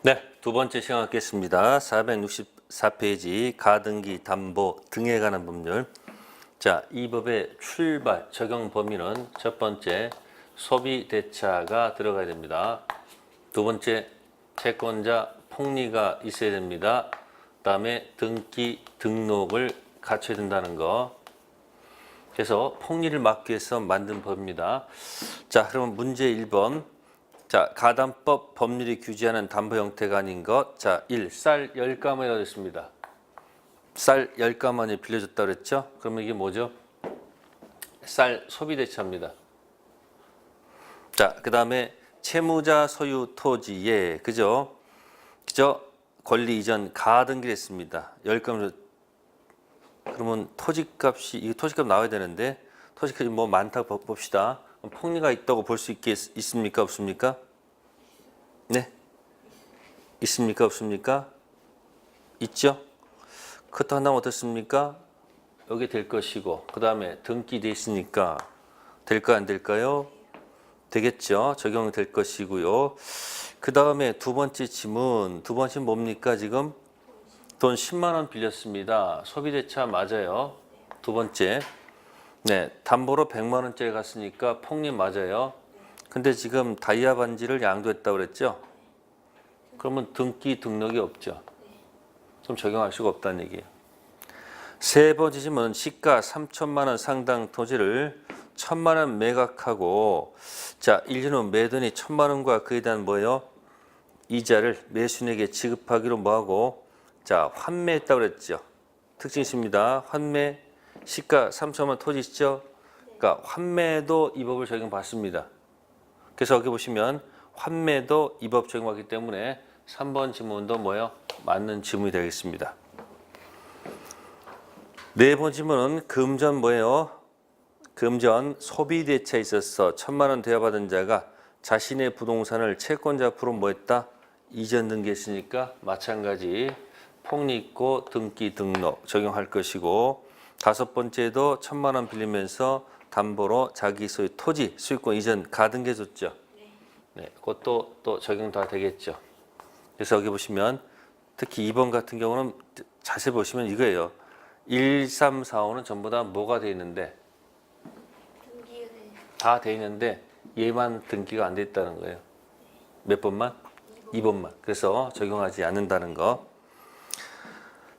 네, 두 번째 시간 갖겠습니다. 464페이지 가등기, 담보 등에 관한 법률. 자, 이 법의 출발, 적용 범위는 첫 번째 소비대차가 들어가야 됩니다. 두 번째 채권자 폭리가 있어야 됩니다. 그다음에 등기, 등록을 갖춰야 된다는 거. 그래서 폭리를 막기 위해서 만든 법입니다. 자, 그러면 문제 1번. 자, 가담법 법률이 규제하는 담보 형태가 아닌 것. 자, 1. 쌀 10가마니가 됐습니다. 쌀 10가마니 빌려줬다 그랬죠? 그러면 이게 뭐죠? 쌀 소비대차입니다. 자, 그 다음에 채무자 소유 토지에, 그죠? 권리 이전 가등기를 했습니다. 10가마. 그러면 토지값이, 이거 토지값 나와야 되는데, 토지값이 뭐 많다고 봅시다. 폭리가 있다고 볼 수 있습니까? 없습니까? 네? 있습니까? 없습니까? 있죠? 그것도 한다면 어떻습니까? 여기 될 것이고, 그 다음에 등기돼 있으니까 될까 안 될까요? 되겠죠? 적용이 될 것이고요. 그 다음에 두 번째 질문 뭡니까? 지금 돈 10만 원 빌렸습니다. 소비대차 맞아요. 두 번째. 네, 담보로 100만 원짜리 갔으니까 폭리 맞아요. 근데 지금 다이아 반지를 양도했다고 그랬죠? 그러면 등기 등록이 없죠. 그럼 적용할 수가 없다는 얘기예요. 세 번째 질문은 시가 3천만 원 상당 토지를 1,000만 원 매각하고, 자, 1년 후 매돈이 1,000만 원과 그에 대한 뭐예요? 이자를 매수인에게 지급하기로 뭐하고, 자, 환매했다고 그랬죠. 특징 있습니다. 환매. 시가 3천만 원 토지 있죠? 그러니까 환매도 이 법을 적용받습니다. 그래서 여기 보시면 환매도 이 법 적용받기 때문에 3번 질문도 뭐예요? 맞는 질문이 되겠습니다. 네 번 질문은 금전 뭐예요? 금전 소비대차에 있어서 1,000만 원 대여받은 자가 자신의 부동산을 채권자 앞으로 뭐했다? 이전 등기했으니까 마찬가지 폭리 있고 등기 등록 적용할 것이고, 다섯 번째도 1,000만 원 빌리면서 담보로 자기 소유 토지 수익권 이전 가등기 해줬죠. 네, 그것도 또 적용 다 되겠죠. 그래서 여기 보시면 특히 2번 같은 경우는 자세히 보시면 이거예요. 1, 3, 4, 5는 전부 다 뭐가 돼 있는데 다 돼 있는데 얘만 등기가 안 돼 있다는 거예요. 몇 번만? 2번만. 그래서 적용하지 않는다는 거.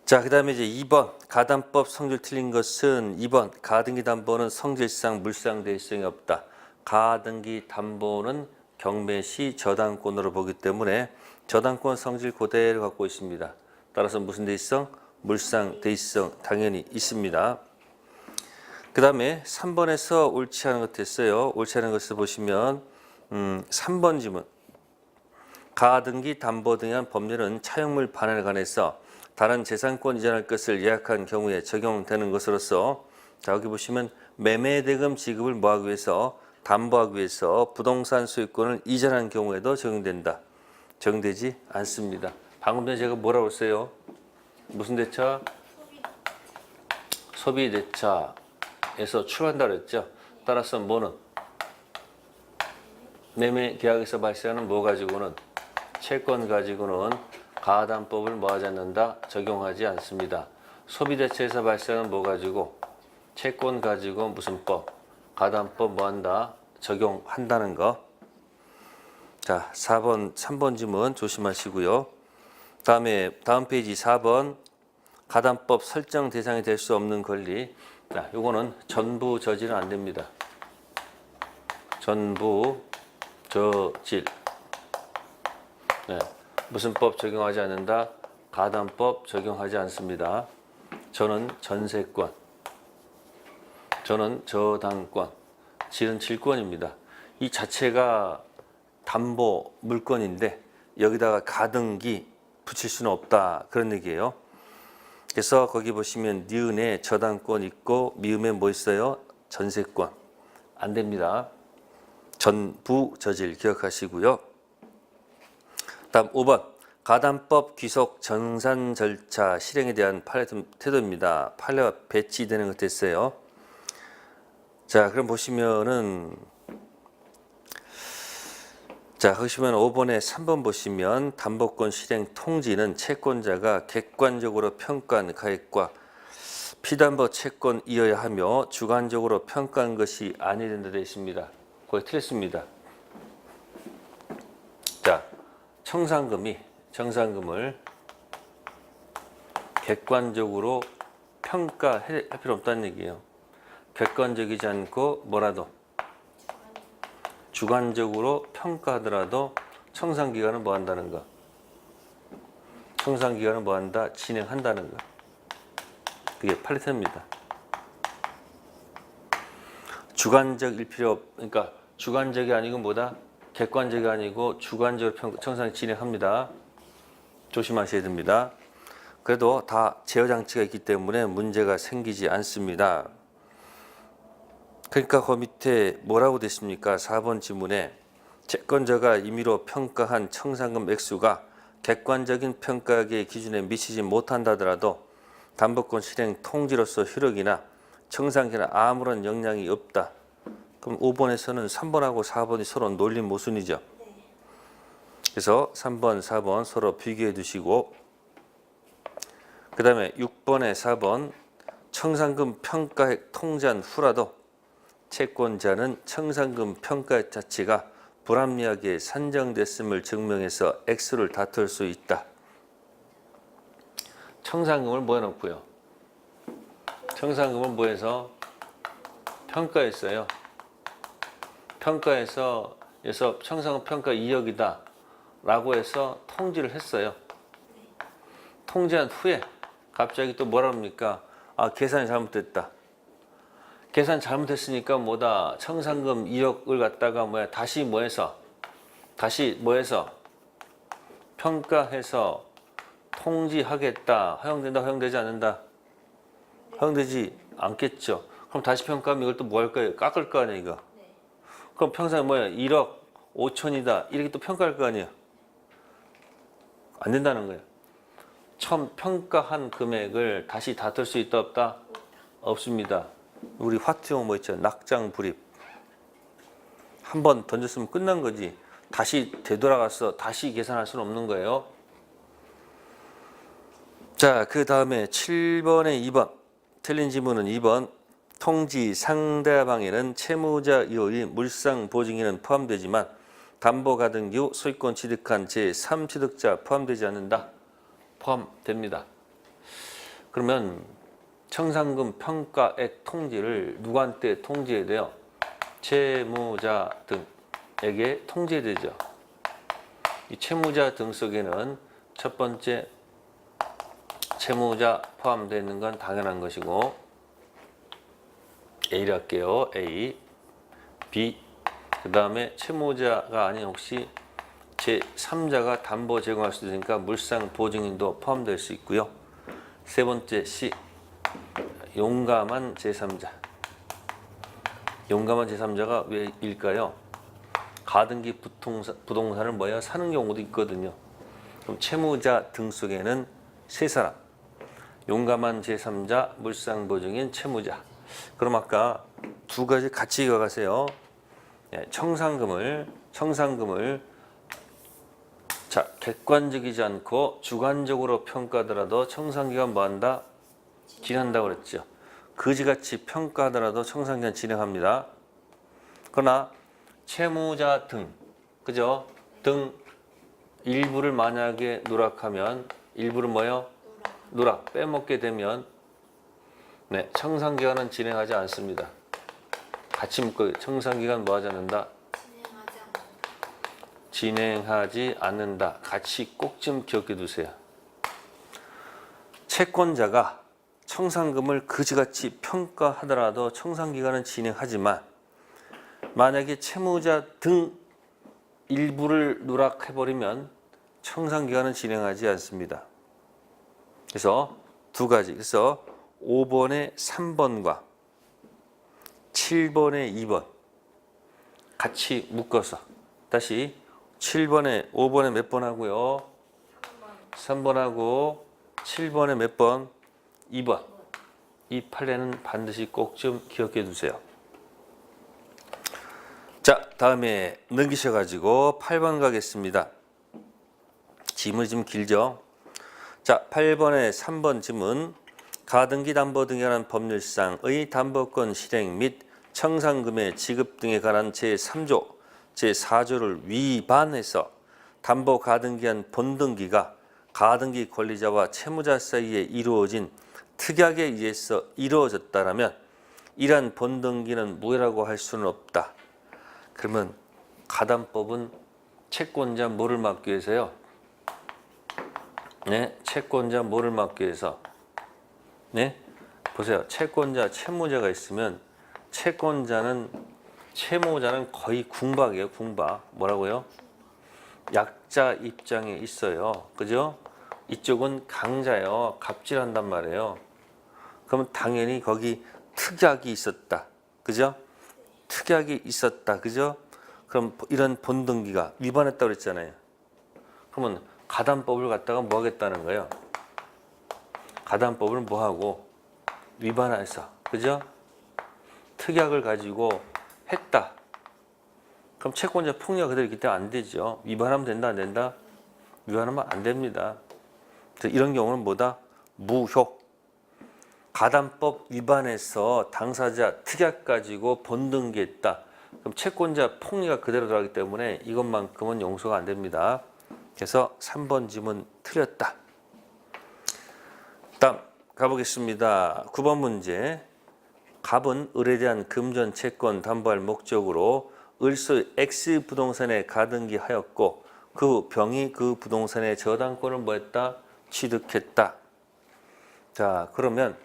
자, 그 다음에 이제 2번 가담법 성질 틀린 것은 2번 가등기 담보는 성질상 물상대성이 없다. 가등기 담보는 경매시 저당권으로 보기 때문에 저당권 성질 그대로 갖고 있습니다. 따라서 무슨 대의성? 물상대의성 당연히 있습니다. 그 다음에 3번에서 옳지 않은 것 됐어요. 옳지 않은 것을 보시면 3번 지문 가등기 담보 등에 한 법률은 차용물 반환에 관해서 다른 재산권 이전할 것을 예약한 경우에 적용되는 것으로서, 자, 여기 보시면 매매대금 지급을 뭐하기 위해서? 담보하기 위해서 부동산 소유권을 이전한 경우에도 적용된다. 적용되지 않습니다. 방금 전에 제가 뭐라고 했어요? 무슨 대차? 소비대차에서 출한다고 했죠. 따라서 뭐는? 매매 계약에서 발생하는 뭐 가지고는? 채권 가지고는 가담법을 뭐하지 않는다? 적용하지 않습니다. 소비대차에서 발생하는 뭐 가지고? 채권 가지고 무슨 법? 가담법 뭐한다? 적용한다는 거. 자, 3번 질문 조심하시고요. 다음 페이지 4번 가담법 설정 대상이 될 수 없는 권리. 자, 요거는 전부 저질은 안 됩니다. 전부 저질. 네. 무슨 법 적용하지 않는다? 가담법 적용하지 않습니다. 저는 전세권, 저는 저당권, 질은 질권입니다. 이 자체가 담보 물건인데 여기다가 가등기 붙일 수는 없다, 그런 얘기예요. 그래서 거기 보시면 니은에 저당권 있고 미음에 뭐 있어요? 전세권. 안 됩니다. 전부 저질 기억하시고요. 다음 5번 가담법 귀속 정산 절차 실행에 대한 판례 태도입니다. 판례가 배치되는 것 됐어요. 자, 그럼 보시면은 자, 보시면 5번에 3번 보시면 담보권 실행 통지는 채권자가 객관적으로 평가한 가액과 피담보 채권이어야 하며 주관적으로 평가한 것이 아니야 된다 되어 있습니다. 거의 틀렸습니다. 자, 청산금을 객관적으로 평가할 필요 없다는 얘기예요. 객관적이지 않고 뭐라도 주관적으로 평가하더라도 청산기관은 뭐 한다는 거? 청산기관은 뭐 한다? 진행한다는 거. 그게 팔레트입니다. 주관적일 필요 그러니까 주관적이 아니고 뭐다? 객관적이 아니고 주관적으로 청산을 진행합니다. 조심하셔야 됩니다. 그래도 다 제어 장치가 있기 때문에 문제가 생기지 않습니다. 그러니까 그 밑에 뭐라고 됐습니까? 4번 지문에 채권자가 임의로 평가한 청산금 액수가 객관적인 평가의 기준에 미치지 못한다더라도 담보권 실행 통지로서 효력이나 청산기나 아무런 영향이 없다. 그럼 5번에서는 3번하고 4번이 서로 논리 모순이죠. 그래서 3번, 4번 서로 비교해 두시고 그 다음에 6번에 4번 청산금 평가액 통지한 후라도 채권자는 청산금 평가액 자체가 불합리하게 산정됐음을 증명해서 액수를 다툴 수 있다. 청산금을 뭐 해놓고요? 청산금을 뭐해서 평가했어요. 평가해서 청산금 평가 2억이다 라고 해서 통지를 했어요. 통지한 후에 갑자기 또 뭐라 합니까? 아, 계산이 잘못됐다. 계산 잘못했으니까 뭐다? 청산금 2억을 갖다가 다시 평가해서 통지하겠다. 허용된다, 허용되지 않는다? 허용되지 않겠죠. 그럼 다시 평가하면 이걸 또 뭐 할 거예요? 깎을 거 아니야, 이거. 그럼 평상 1억 5천이다. 이렇게 또 평가할 거 아니에요. 안 된다는 거예요. 처음 평가한 금액을 다시 다툴 수 있다, 없다? 없습니다. 우리 화투용 뭐 있죠? 낙장 불입. 한 번 던졌으면 끝난 거지. 다시 되돌아가서 다시 계산할 수는 없는 거예요. 자, 그 다음에 7번에 2번. 틀린 지문은 2번. 통지 상대방에는 채무자 이호의 물상 보증인은 포함되지만 담보 가등기 소유권 취득한 제3취득자 포함되지 않는다. 포함됩니다. 그러면 청산금 평가액 통지를 누구한테 통지해야 돼요? 채무자 등에게 통지해야 되죠. 이 채무자 등 속에는 첫 번째 채무자 포함되어 있는 건 당연한 것이고 A를 할게요. A, B 그 다음에 채무자가 아닌 혹시 제3자가 담보 제공할 수 있으니까 물상 보증인도 포함될 수 있고요. 세 번째 C, 용감한 제3자. 용감한 제3자가 왜일까요? 가등기 부동산을 사는 경우도 있거든요. 그럼 채무자 등 속에는 세 사람. 용감한 제3자, 물상 보증인, 채무자. 그럼 아까 두 가지 같이 이어가세요. 청산금을 자, 객관적이지 않고 주관적으로 평가하더라도 청산기관 뭐한다? 진행한다고 그랬죠. 그지같이 평가하더라도 청산기관 진행합니다. 그러나 채무자 등, 그죠? 등 일부를 만약에 누락하면 일부를 누락 빼먹게 되면 청산기관은 진행하지 않습니다. 같이 묶어요. 청산기관 뭐 하지 않는다? 진행하지 않는다. 같이 꼭 좀 기억해 두세요. 채권자가 청산금을 그지같이 평가하더라도 청산기관은 진행하지만 만약에 채무자 등 일부를 누락해버리면 청산기관은 진행하지 않습니다. 그래서 두 가지. 그래서 5번의 3번과 7번의 2번 같이 묶어서 다시 7번에 5번에 몇 번 하고요? 3번하고 7번에 몇 번? 2번. 이 판례는 반드시 꼭 좀 기억해 두세요. 자, 다음에 넘기셔가지고 8번 가겠습니다. 지문이 좀 길죠? 자, 8번에 3번 지문. 가등기 담보 등에 관한 법률상의 담보권 실행 및 청산금의 지급 등에 관한 제3조, 제4조를 위반해서 담보 가등기한 본등기가 가등기 권리자와 채무자 사이에 이루어진 특약에 의해서 이루어졌다라면 이러한 본등기는 무효라고 할 수는 없다. 그러면 가담법은 채권자 뭐를 막기 위해서요? 네, 채권자 뭐를 막기 위해서? 네, 보세요. 채권자, 채무자가 있으면 채권자는 채무자는 거의 궁박이에요. 궁박. 뭐라고요? 약자 입장에 있어요. 그죠? 이쪽은 강자예요. 갑질한단 말이에요. 그러면 당연히 거기 특약이 있었다. 그죠? 특약이 있었다. 그죠? 그럼 이런 본등기가 위반했다고 그랬잖아요. 그러면 가담법을 갖다가 뭐 하겠다는 거예요? 가담법을 뭐 하고 위반해서. 그죠? 특약을 가지고 했다. 그럼 채권자 폭리가 그대로 있기 때문에 안 되죠. 위반하면 된다, 안 된다? 위반하면 안 됩니다. 그래서 이런 경우는 뭐다? 무효. 가담법 위반해서 당사자 특약 가지고 본등기했다. 그럼 채권자 폭리가 그대로 들어가기 때문에 이것만큼은 용서가 안 됩니다. 그래서 3번 지문 틀렸다. 다음 가보겠습니다. 9번 문제. 갑은 을에 대한 금전 채권 담보할 목적으로 을수 X 부동산에 가등기하였고 그 병이 그 부동산의 저당권을 뭐했다? 취득했다. 자, 그러면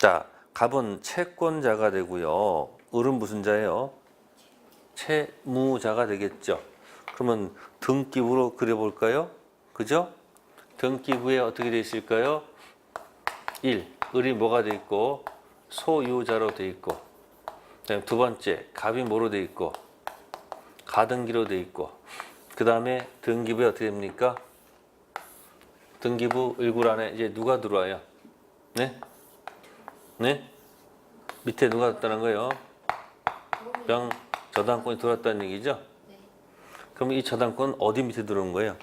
자, 갑은 채권자가 되고요. 을은 무슨 자예요? 채무자가 되겠죠. 그러면 등기부로 그려볼까요? 그죠? 등기부에 어떻게 되어 있을까요? 1. 을이 뭐가 되어 있고 소유자로 되어 있고, 그다음에 두 번째 갑이 뭐로 되어 있고 가등기로 되어 있고, 그 다음에 등기부에 어떻게 됩니까? 등기부 을굴 안에 이제 누가 들어와요? 네? 네? 밑에 누가 들어왔다는 거예요? 병 저당권이 들어왔다는 얘기죠? 그럼 이 저당권은 어디 밑에 들어온 거예요?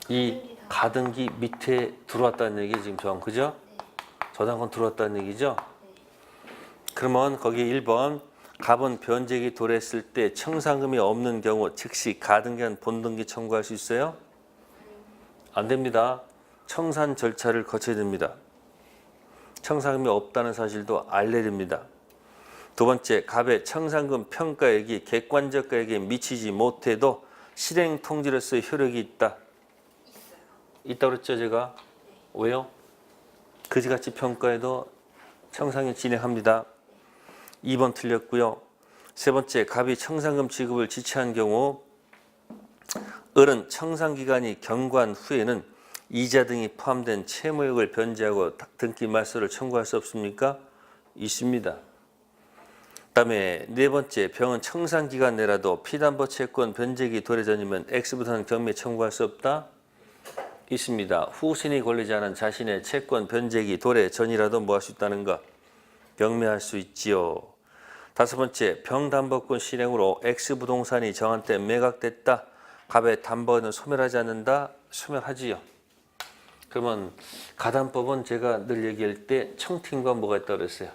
이 가등기 밑에 들어왔다는 얘기 지금 정, 그죠? 저당권 들어왔다는 얘기죠? 그러면 거기 1번 갑은 변제기 도래했을 때 청산금이 없는 경우 즉시 가등기한 본등기 청구할 수 있어요? 안 됩니다. 청산 절차를 거쳐야 됩니다. 청산금이 없다는 사실도 알려야 됩니다. 두 번째, 갑의 청산금 평가액이 객관적 가액에 미치지 못해도 실행 통지로서의 효력이 있다. 있다고 그랬죠, 제가? 왜요? 그지같이 평가해도 청산이 진행합니다. 2번 틀렸고요. 세 번째, 갑이 청산금 지급을 지체한 경우 을은 청산기간이 경과한 후에는 이자 등이 포함된 채무액을 변제하고 등기 말소를 청구할 수 없습니까? 있습니다. 그다음에 네 번째, 병은 청산기간 내라도 피담보 채권 변제기 도래 전이면 X부터는 경매 청구할 수 없다? 있습니다. 후신이 권리지 않은 자신의 채권 변제기 도래 전이라도 뭐 할 수 있다는 거? 경매할 수 있지요. 다섯 번째, 병담보권 실행으로 X부동산이 정한 때 매각됐다. 갑의 담보는 소멸하지 않는다? 소멸하지요. 그러면 가담법은 제가 늘 얘기할 때 청팀과 뭐가 있다고 그랬어요?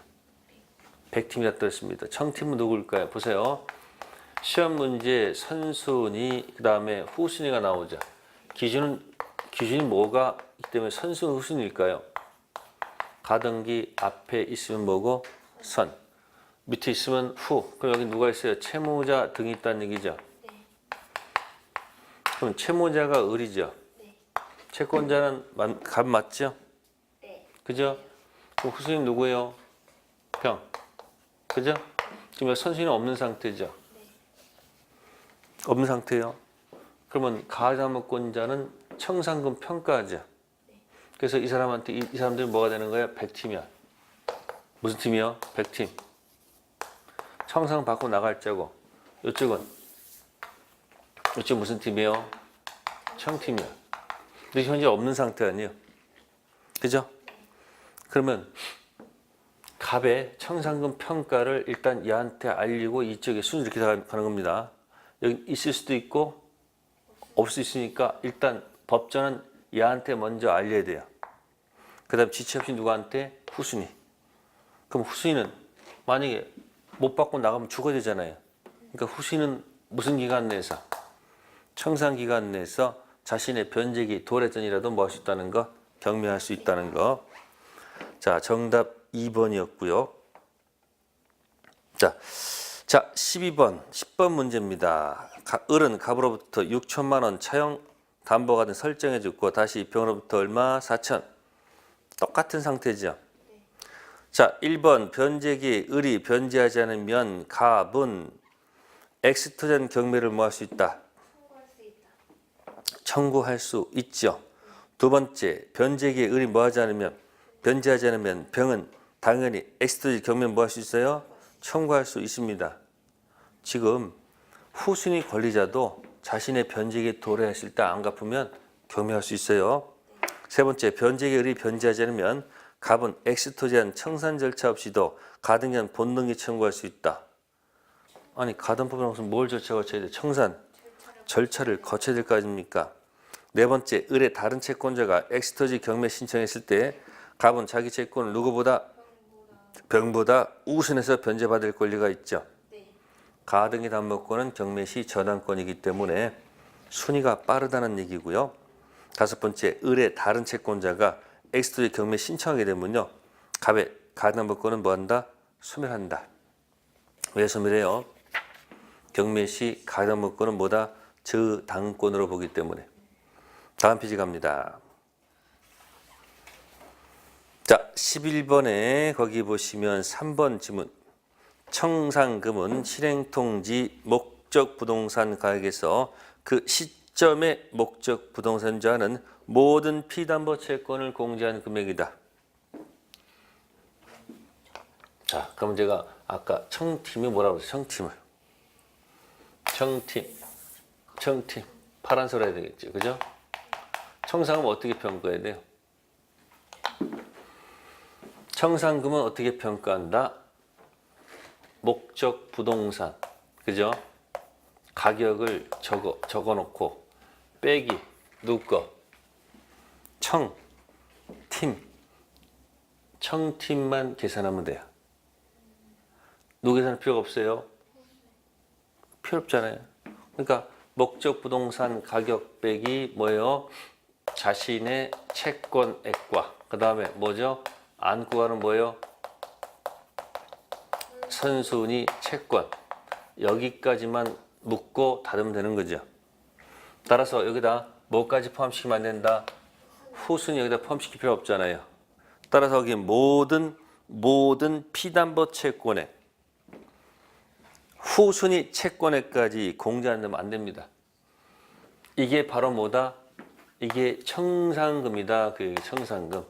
100팀이 있다고 했습니다. 청팀은 누구일까요? 보세요. 시험 문제 선순위 그 다음에 후순위가 나오죠. 기준이 뭐가 있기 때문에 선순위 후순위일까요? 가등기 앞에 있으면 뭐고? 선. 밑에 있으면 후. 그럼 여기 누가 있어요? 채무자 등이 있다는 얘기죠. 그럼 채무자가 을이죠. 채권자는 갑 맞죠? 그죠? 그럼 후순위 누구예요? 병. 그죠? 지금 선순위는 없는 상태죠. 없는 상태예요. 그러면 가담권자는 청산금 평가하죠. 그래서 이 사람한테 이 사람들이 뭐가 되는 거예요? 100팀이야. 무슨 팀이요? 100팀. 청산 받고 나갈 자고. 이쪽은 무슨 팀이에요? 청팀이야. 근데 현재 없는 상태 아니에요? 그죠? 그러면 갑의 청산금 평가를 일단 얘한테 알리고 이쪽에 순서 이렇게 가는 겁니다. 여기 있을 수도 있고 없을 수 있으니까 일단 법전은 얘한테 먼저 알려야 돼요. 그 다음 지체 없이 누구한테? 후순위. 그럼 후순위는 만약에 못 받고 나가면 죽어야 되잖아요. 그러니까 후순위는 무슨 기간 내에서? 청산 기간 내에서 자신의 변제기 도래전이라도 뭐 할 수 있다는 거? 경매할 수 있다는 거. 자, 정답 2번이었고요. 자, 12번, 10번 문제입니다. 을은 갑으로부터 6천만 원 차용 담보가 된 설정해 줬고 다시 병으로부터 얼마? 4천. 똑같은 상태죠. 자, 1번 변제기 을이 변제하지 않으면 갑은 엑스토전 경매를 뭐 할 수 있다? 청구할 수 있죠. 두 번째, 변제기에 을이 뭐 하지 않으면 변제하지 않으면 병은 당연히 엑스토전 경매 뭐 할 수 있어요? 청구할 수 있습니다. 지금 후순위 권리자도 자신의 변제기에 도래했을 때 안 갚으면 경매할 수 있어요. 세 번째, 변제기에 을이 변제하지 않으면 갑은 엑스토지한 청산 절차 없이도 가등기한 본등기 청구할 수 있다. 아니 가등법이라는 것은 뭘 절차 거쳐야 돼? 청산 절차를 거쳐야 될 거 아닙니까? 네 번째, 을의 다른 채권자가 엑스토지 경매 신청했을 때 갑은 자기 채권을 누구보다? 병보다 우선해서 변제받을 권리가 있죠. 가등기 담보권은 경매 시 저당권이기 때문에 순위가 빠르다는 얘기고요. 다섯 번째, 을의 다른 채권자가 엑스토지 경매 신청하게 되면요, 갑의 가등담보권은 뭐한다? 소멸한다. 왜 소멸해요? 경매 시 가등담보권은 뭐다? 저당권으로 보기 때문에. 다음 페이지 갑니다. 자, 11번에 거기 보시면 3번 지문. 청산금은 실행통지 목적 부동산 가액에서 그 시점의 목적 부동산자는 모든 피담보 채권을 공제한 금액이다. 자, 그럼 제가 아까 청팀이 뭐라고 했어요? 청팀 파란색 해야 되겠죠, 그죠? 청산금은 어떻게 평가해야 돼요? 청산금은 어떻게 평가한다? 목적 부동산, 그죠? 가격을 적어놓고 빼기 누구 거? 청팀만 계산하면 돼요. 누구 계산할 필요가 없어요? 필요 없잖아요. 그러니까 목적 부동산 가격 빼기 뭐예요? 자신의 채권액과 그 다음에 뭐죠? 안구가는 뭐예요? 선순위 채권. 여기까지만 묻고 닫으면 되는 거죠. 따라서 여기다 뭐까지 포함시키면 안 된다? 후순위 여기다 포함시킬 필요 없잖아요. 따라서 여기 모든 피담보 채권액, 후순위 채권액까지 공제 안 되면 안 됩니다. 이게 바로 뭐다? 이게 청산금이다. 그 청산금.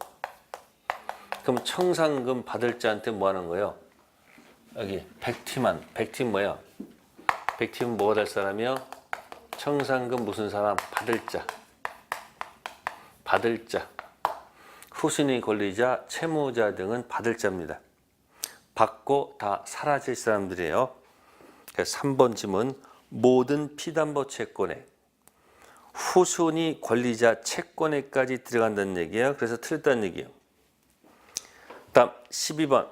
그럼 청산금 받을 자한테 뭐 하는 거예요? 여기 100팀 뭐야? 100팀은 뭐가 될 사람이요? 청산금 무슨 사람? 받을 자. 후순위 권리자, 채무자 등은 받을 자입니다. 받고 다 사라질 사람들이에요. 그래서 3번 질문, 모든 피담보 채권액, 후순위 권리자 채권액까지 들어간다는 얘기예요. 그래서 틀렸다는 얘기예요. 다음 12번.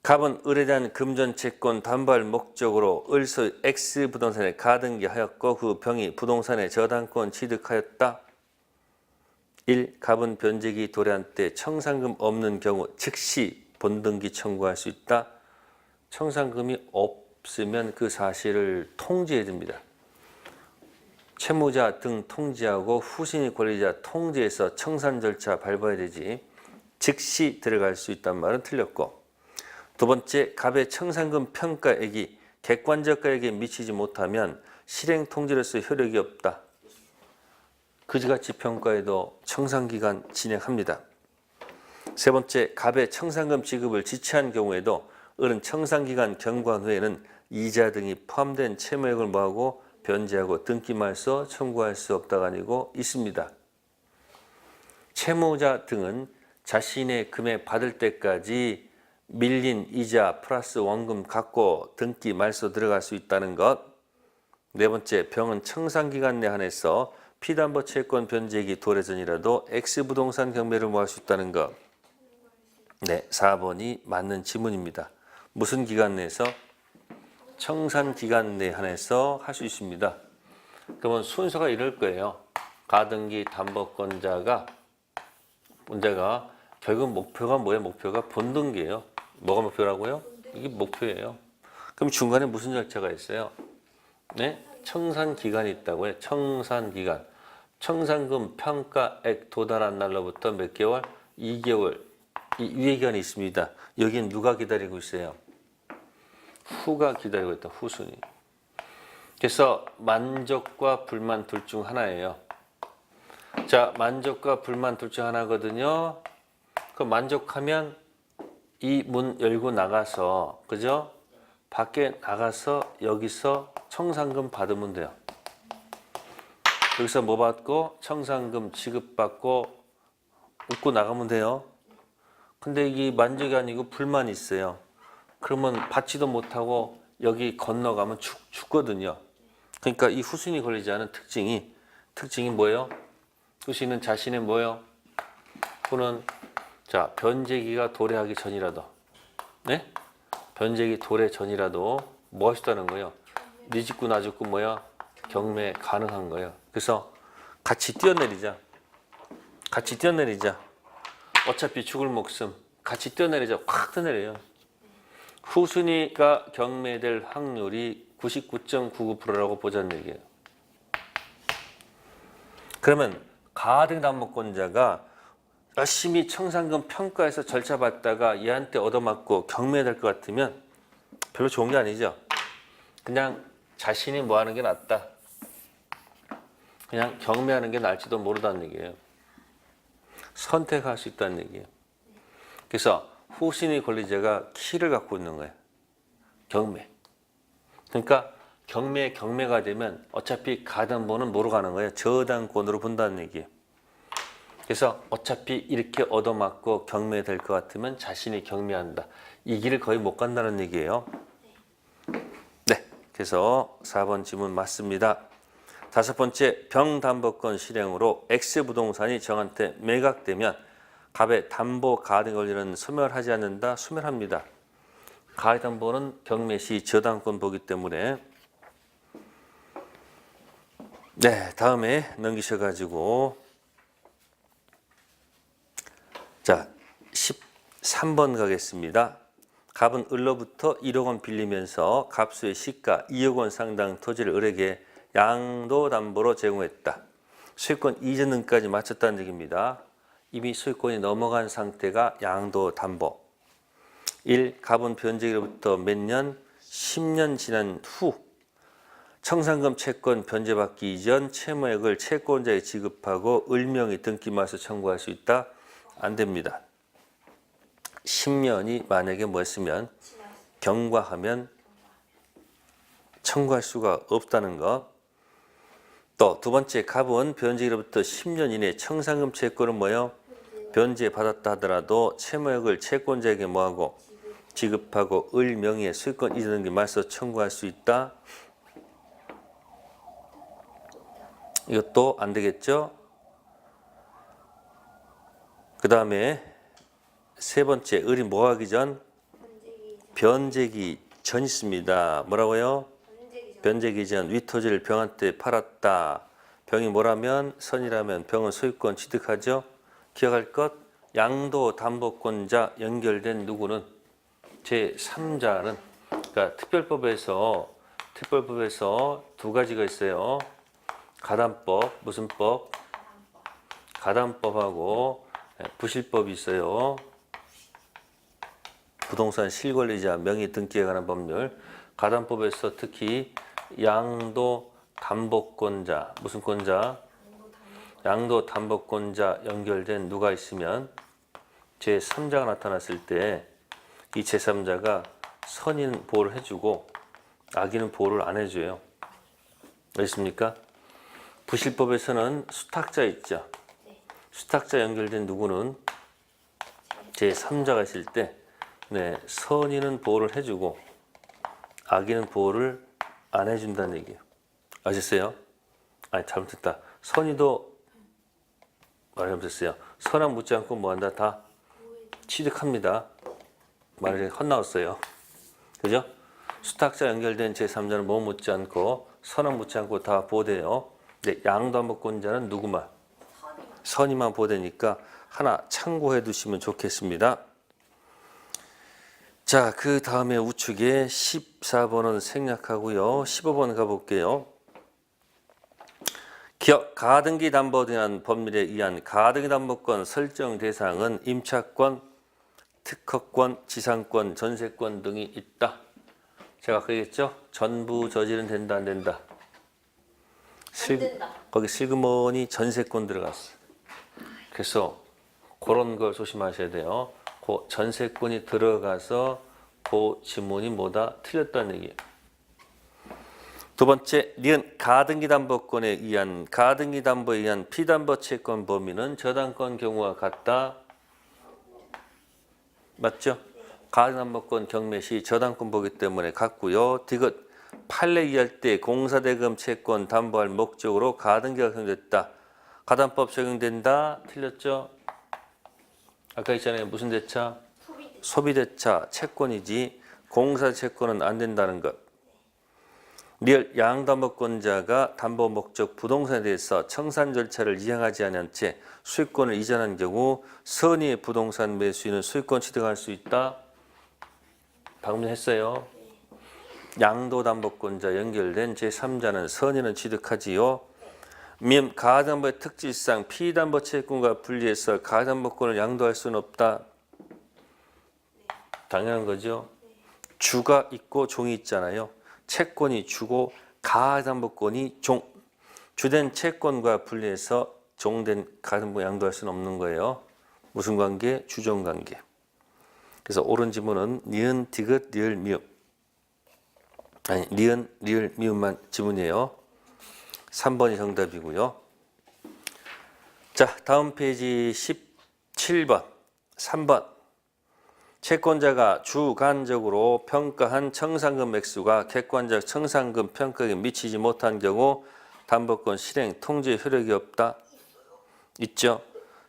갑은 을에 대한 금전 채권 담보할 목적으로 을소 X 부동산에 가등기 하였고 그 병이 부동산에 저당권 취득하였다. 1. 갑은 변제기 도래한 때 청산금 없는 경우 즉시 본등기 청구할 수 있다. 청산금이 없으면 그 사실을 통지해야 됩니다. 채무자 등 통지하고 후순위 권리자 통지해서 청산 절차 밟아야 되지 즉시 들어갈 수 있단 말은 틀렸고, 두 번째, 갑의 청산금 평가액이 객관적 가액에 미치지 못하면 실행 통지로서 효력이 없다. 그지같이 평가해도 청산기간 진행합니다. 세 번째, 갑의 청산금 지급을 지체한 경우에도 을은 청산기간 경과 후에는 이자 등이 포함된 채무액을 뭐하고 변제하고 등기말소 청구할 수 없다가 아니고 있습니다. 채무자 등은 자신의 금액 받을 때까지 밀린 이자 플러스 원금 갖고 등기 말소 들어갈 수 있다는 것. 네 번째, 병은 청산기간 내 한해서 피담보 채권 변제기 도래 전이라도 X부동산 경매를 모할 수 있다는 것. 네, 4번이 맞는 지문입니다. 무슨 기간 내에서? 청산기간 내 한해서 할 수 있습니다. 그러면 순서가 이럴 거예요. 가등기 담보권자가 문제가 결국 목표가 뭐예요? 목표가 본등기예요. 뭐가 목표라고요? 이게 목표예요. 그럼 중간에 무슨 절차가 있어요? 네? 청산기간이 있다고 해요. 청산기간. 청산금 평가액 도달한 날로부터 몇 개월? 2개월. 이 유예기간이 있습니다. 여기는 누가 기다리고 있어요? 후가 기다리고 있다. 후순위. 그래서 만족과 불만 둘 중 하나예요. 자, 만족과 불만 둘 중 하나거든요. 그 만족하면 이 문 열고 나가서, 그죠? 밖에 나가서 여기서 청산금 받으면 돼요. 여기서 뭐 받고? 청산금 지급받고 웃고 나가면 돼요. 근데 이게 만족이 아니고 불만이 있어요. 그러면 받지도 못하고 여기 건너가면 죽거든요. 그러니까 이 후순위 걸리지 않은 특징이 뭐예요? 후순위는 자신의 뭐예요? 후는 자, 변제기가 도래하기 전이라도, 네? 변제기 도래 전이라도 뭐 하시다는 거예요? 네 짓고 나 짓고 뭐야? 경매 가능한 거예요. 그래서 같이 뛰어내리자. 어차피 죽을 목숨 같이 뛰어내리자. 확 뛰어내려요. 후순위가 경매될 확률이 99.99%라고 보자는 얘기예요. 그러면 가등담보권자가 열심히 청산금 평가해서 절차 받다가 얘한테 얻어맞고 경매될 것 같으면 별로 좋은 게 아니죠. 그냥 자신이 뭐 하는 게 낫다. 그냥 경매하는 게 나을지도 모르다는 얘기예요. 선택할 수 있다는 얘기예요. 그래서 후순위 권리자가 키를 갖고 있는 거예요. 경매. 그러니까 경매가 되면 어차피 가담보는 뭐로 가는 거예요? 저당권으로 본다는 얘기예요. 그래서 어차피 이렇게 얻어맞고 경매될 것 같으면 자신이 경매한다. 이 길을 거의 못 간다는 얘기예요. 네, 그래서 4번 지문 맞습니다. 다섯 번째, 병담보권 실행으로 X부동산이 정한테 매각되면 갑의 담보 가등기 권리는 소멸하지 않는다. 소멸합니다. 가담보는 경매 시 저당권 보기 때문에. 네, 다음에 넘기셔가지고 자, 13번 가겠습니다. 갑은 을로부터 1억 원 빌리면서 갑수의 시가 2억 원 상당 토지를 을에게 양도담보로 제공했다. 소유권 이전 등까지 마쳤다는 얘기입니다. 이미 소유권이 넘어간 상태가 양도담보. 1. 갑은 변제기로부터 몇 년? 10년 지난 후 청산금 채권 변제받기 이전 채무액을 채권자에 지급하고 을명의 등기말소 청구할 수 있다? 안 됩니다. 10년이 만약에 뭐였으면 경과하면 청구할 수가 없다는 것. 또 두 번째, 갑은 변제기로부터 10년 이내 청산금 채권을 뭐요? 변제받았다 하더라도 채무액을 채권자에게 뭐하고? 지급하고 을 명의의 소유권 이전 등기 말소 청구할 수 있다. 이것도 안 되겠죠? 그 다음에 세 번째, 을이 뭐 하기 전? 변제기 전 있습니다. 뭐라고요? 변제기 전 윗토지를 병한테 팔았다. 병이 뭐라면? 선이라면 병은 소유권 취득하죠. 기억할 것, 양도담보권자 연결된 누구는? 제3자는, 그러니까 특별법에서 두 가지가 있어요. 가담법, 무슨 법? 가담법하고 부실법이 있어요. 부동산 실권리자 명의 등기에 관한 법률. 가담법에서 특히 양도담보권자, 무슨 권자? 양도담보권자 연결된 누가 있으면 제3자가 나타났을 때 이 제3자가 선인 보호를 해주고 악인은 보호를 안 해줘요. 왜 있습니까? 부실법에서는 수탁자 있죠. 수탁자 연결된 누구는 제3자가 있을 때 네, 선의는 보호를 해주고 악의는 보호를 안 해준다는 얘기예요. 아셨어요? 아니 잘못했다. 선의도 말을 잘못했어요. 선악 묻지 않고 뭐한다? 다 취득합니다. 말이 헛나왔어요. 그죠? 수탁자 연결된 제3자는 뭐 묻지 않고 선악 묻지 않고 다 보호돼요. 근데 양도함법권자는 누구만? 선의만 보호되니까 하나 참고해 두시면 좋겠습니다. 자, 그 다음에 우측에 14번은 생략하고요. 15번 가볼게요. 기업 가등기 담보에 대한 법률에 의한 가등기 담보권 설정 대상은 임차권, 특허권, 지상권, 전세권 등이 있다. 제가 아까 얘기했죠? 전부 저지는 된다 안 된다? 안 된다. 거기 슬그머니 전세권 들어갔어. 그래서 그런 걸 조심하셔야 돼요. 그 전세권이 들어가서 그 지문이 뭐다? 틀렸다는 얘기예요. 두 번째, 니은 가등기 담보권에 의한 가등기 담보에 의한 피담보 채권 범위는 저당권 경우와 같다. 맞죠? 가등기 담보권 경매 시 저당권 보기 때문에 같고요. 디귿 판례 이할 때 공사대금 채권 담보할 목적으로 가등기가 적용됐다. 가담법 적용된다. 틀렸죠? 아까 있잖아요. 무슨 대차? 소비대차 채권이지 공사 채권은 안 된다는 것. 리얼 양담보권자가 담보 목적 부동산에 대해서 청산 절차를 이행하지 않은 채 수익권을 이전한 경우 선의의 부동산 매수인은 수익권 취득할 수 있다. 방금 했어요. 양도담보권자 연결된 제3자는 선의는 취득하지요. 민 가담보의 특질상 피담보 채권과 분리해서 가담보권을 양도할 수는 없다. 당연한 거죠. 주가 있고 종이 있잖아요. 채권이 주고 가담보권이 종. 주된 채권과 분리해서 종된 가담보 양도할 수는 없는 거예요. 무슨 관계? 주종 관계. 그래서 옳은 지문은 니은, 디귿, 리을, 미음. 아니, 니은, 리을, 미음만 지문이에요. 3번이 정답이고요. 자, 다음 페이지 17번. 3번. 채권자가 주관적으로 평가한 청산금 액수가 객관적 청산금 평가에 미치지 못한 경우 담보권 실행 통지 효력이 없다. 있죠?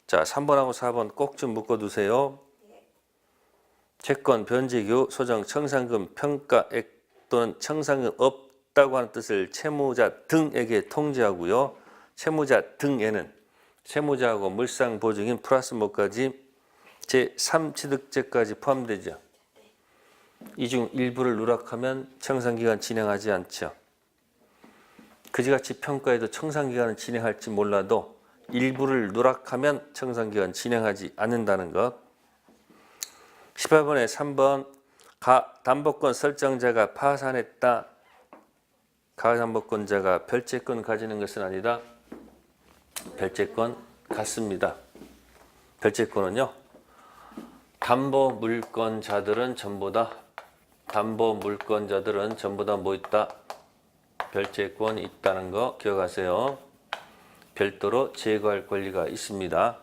자, 3번하고 4번 꼭 좀 묶어두세요. 채권 변제기 소정 청산금 평가액 또는 청산금 없다고 하는 뜻을 채무자 등에게 통지하고요. 채무자 등에는 채무자하고 물상 보증인 플러스 뭐까지 제3취득제까지 포함되죠. 이 중 일부를 누락하면 청산기간 진행하지 않죠. 그지같이 평가에도 청산기간을 진행할지 몰라도 일부를 누락하면 청산기간 진행하지 않는다는 것. 18번에 3번 담보권 설정자가 파산했다. 가담보권자가 별채권 가지는 것은 아니다. 별채권 같습니다. 별채권은요. 담보 물권자들은 전부 다 뭐 있다? 별채권이 있다는 거 기억하세요. 별도로 제거할 권리가 있습니다.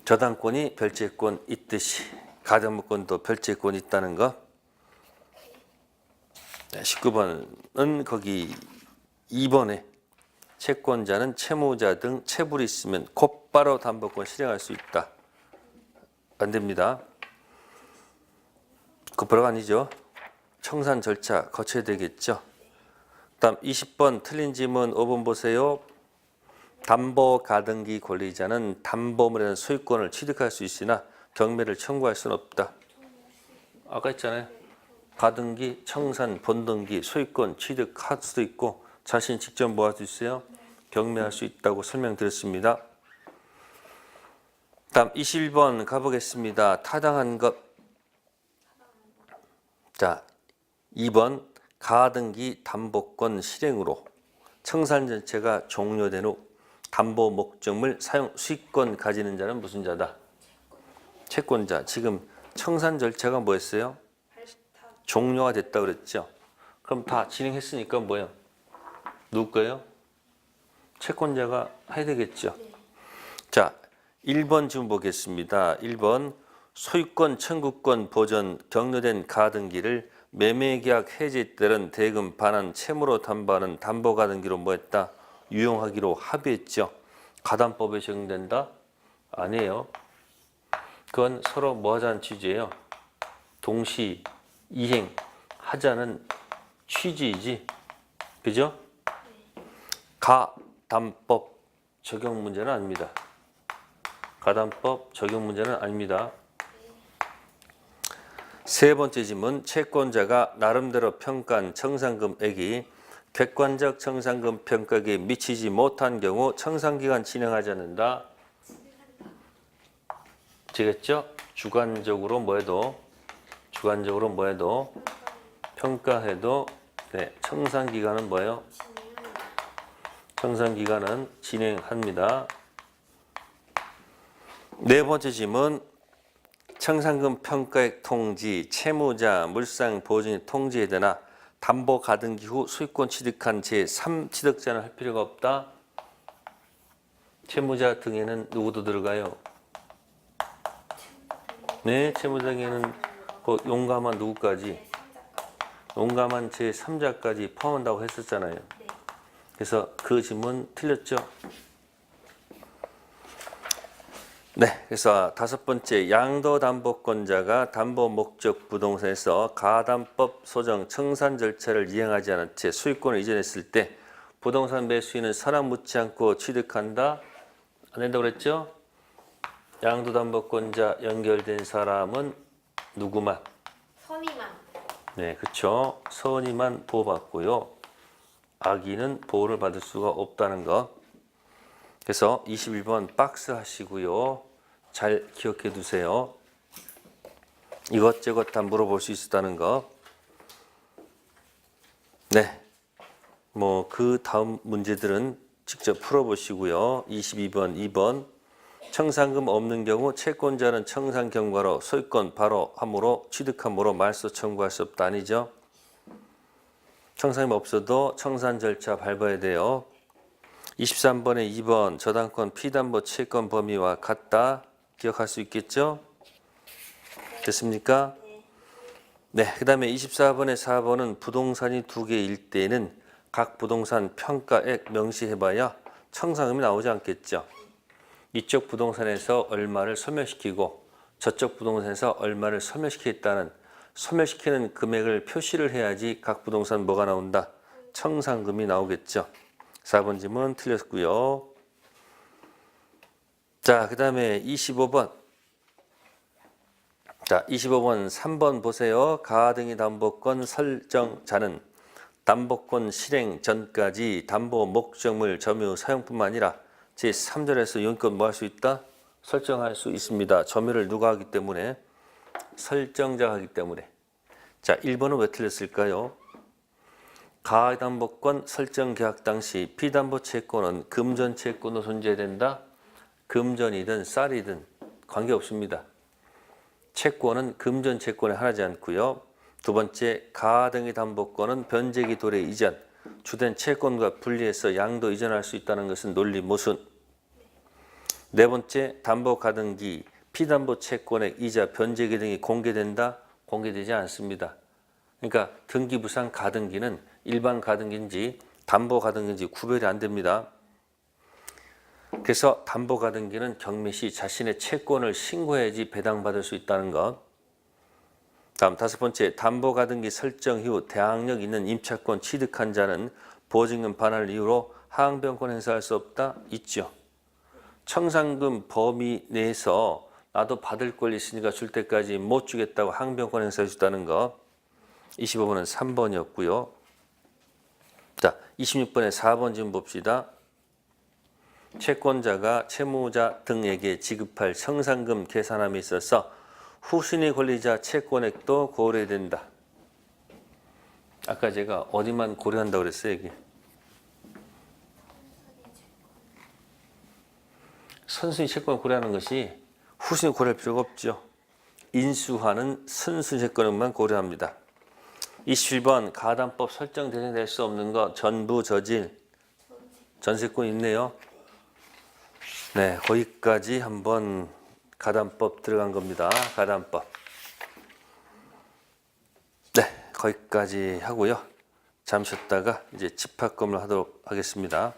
저당권이 별채권 있듯이 가담보권도 별채권이 있다는 거. 19번은 거기 2번에 채권자는 채무자 등 채불이 있으면 곧바로 담보권 실행할 수 있다. 안 됩니다. 곧바로가 아니죠. 청산 절차 거쳐야 되겠죠. 다음 20번 틀린 지문 5번 보세요. 담보 가등기 권리자는 담보물에 대한 소유권을 취득할 수 있으나 경매를 청구할 수는 없다. 아까 했잖아요. 가등기, 청산, 본등기, 소유권 취득할 수도 있고 자신이 직접 뭐 할 수 있어요? 경매할 수 있다고 설명드렸습니다. 다음 21번 가보겠습니다. 타당한 것. 자, 2번 가등기 담보권 실행으로 청산 전체가 종료된 후 담보 목적물 사용 수익권 가지는 자는 무슨 자다? 채권자. 지금 청산 절차가 뭐였어요? 종료가 됐다고 그랬죠. 그럼 다 진행했으니까 뭐예요? 누구 거예요? 채권자가 해야 되겠죠. 자, 1번 지금 보겠습니다. 1번 소유권 청구권 보전 격려된 가등기를 매매계약 해지 때는 대금 반환 채무로 담보하는 담보가등기로 뭐 했다? 유용하기로 합의했죠. 가담법에 적용된다? 아니에요. 그건 서로 뭐 하자는 취지예요? 동시 이행하자는 취지이지. 그죠? 가담법 적용 문제는 아닙니다. 가담법 적용 문제는 아닙니다. 세 번째 질문, 채권자가 나름대로 평가한 청산금액이 객관적 청산금 평가에 미치지 못한 경우 청산기간 진행하지 않는다. 되겠죠? 주관적으로 뭐해도 평가해도 네, 청산기간은 뭐예요? 청산기간은 진행합니다. 네 번째 질문, 청산금 평가액 통지, 채무자, 물상 보증이 통지에 되나 담보 가등기 후 소유권 취득한 제3취득자는 할 필요가 없다. 채무자 등에는 누구도 들어가요? 네, 채무자 등에는 그 용감한 누구까지? 용감한 제3자까지 포함한다고 했었잖아요. 그래서 그 질문 틀렸죠? 네, 그래서 다섯 번째, 양도담보권자가 담보 목적 부동산에서 가담법 소정 청산 절차를 이행하지 않은 채 소유권을 이전했을 때 부동산 매수인은 선악 묻지 않고 취득한다? 안 된다고 그랬죠? 양도담보권자 연결된 사람은 누구만? 선의만. 네, 그렇죠. 선의만 보호받고요. 악의는 보호를 받을 수가 없다는 것. 그래서 21번 박스 하시고요. 잘 기억해 두세요. 이것저것 다 물어볼 수 있었다는 거. 네. 뭐 그 다음 문제들은 직접 풀어보시고요. 22번, 2번. 청산금 없는 경우 채권자는 청산 경과로 소유권 바로 함으로 취득함으로 말소 청구할 수 없다. 아니죠? 청산금 없어도 청산 절차 밟아야 돼요. 23번에 2번 저당권 피담보 채권 범위와 같다. 기억할 수 있겠죠? 됐습니까? 네. 그 다음에 24번에 4번은 부동산이 두 개일 때는 각 부동산 평가액 명시해봐야 청산금이 나오지 않겠죠. 이쪽 부동산에서 얼마를 소멸시키고 저쪽 부동산에서 얼마를 소멸시키겠다는 소멸시키는 금액을 표시를 해야지 각 부동산 뭐가 나온다? 청산금이 나오겠죠. 4번 질문 틀렸고요. 자, 그 다음에 25번. 자, 25번 3번 보세요. 가등기 담보권 설정자는 담보권 실행 전까지 담보 목적물 점유 사용뿐만 아니라 제3절에서 용권 뭐 할 수 있다? 설정할 수 있습니다. 점유를 누가 하기 때문에? 설정자가 하기 때문에. 자, 1번은 왜 틀렸을까요? 가담보권 설정 계약 당시 피담보 채권은 금전 채권으로 존재된다. 금전이든 쌀이든 관계없습니다. 채권은 금전 채권에 하나지 않고요. 두 번째, 가등기 담보권은 변제기 도래 이전, 주된 채권과 분리해서 양도 이전할 수 있다는 것은 논리 모순. 네 번째, 담보 가등기, 피담보 채권의 이자, 변제기 등이 공개된다? 공개되지 않습니다. 그러니까 등기부상 가등기는 일반 가등기인지 담보 가등기인지 구별이 안 됩니다. 그래서 담보 가등기는 경매 시 자신의 채권을 신고해야지 배당받을 수 있다는 것. 다음 다섯 번째, 담보 가등기 설정 이후 대항력 있는 임차권 취득한 자는 보증금 반환을 이유로 하항변권 행사할 수 없다? 있죠. 청산금 범위 내에서 나도 받을 권리 있으니까 줄 때까지 못 주겠다고 하항변권 행사해 주다는 것. 25번은 3번이었고요. 자, 26번에 4번 좀 봅시다. 채권자가 채무자 등에게 지급할 청산금 계산함에 있어서 후순위 권리자 채권액도 고려된다. 아까 제가 어디만 고려한다고 그랬어요, 이게? 선순위 채권을 고려하는 것이 후순위 고려할 필요가 없죠. 인수하는 선순위 채권만 고려합니다. 27번 가담법 설정 대상이 될 수 없는 것 전부 저질 전세권 있네요. 네, 거기까지 한번 가담법 들어간 겁니다. 가담법. 네, 거기까지 하고요. 잠시 쉬었다가 이제 집합검을 하도록 하겠습니다.